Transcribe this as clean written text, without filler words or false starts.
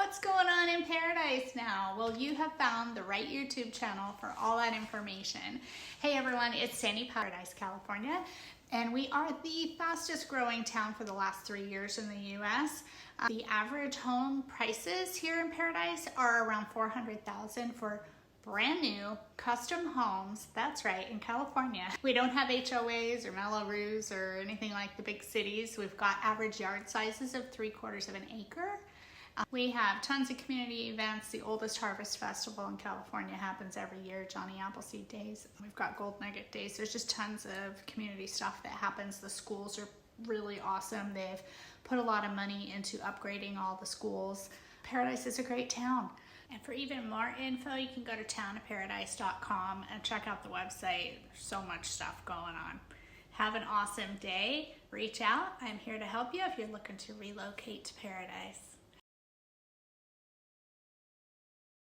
what's going on in paradise now? Well, you have found the right YouTube channel for all that information. Hey everyone, it's Sandie, Paradise, California, and we are the fastest growing town for the last 3 years in the US. The average home prices here in Paradise are around $400,000 for brand new custom homes. That's right, in California. We don't have HOAs or Mello-Roos or anything like the big cities. We've got average yard sizes of 3/4 of an acre. We have tons of community events. The oldest harvest festival in California happens every year, Johnny Appleseed Days. We've got Gold Nugget Days. There's just tons of community stuff that happens. The schools are really awesome. They've put a lot of money into upgrading all the schools. Paradise is a great town. And for even more info, you can go to townofparadise.com and check out the website. There's so much stuff going on. Have an awesome day. Reach out. I'm here to help you if you're looking to relocate to Paradise.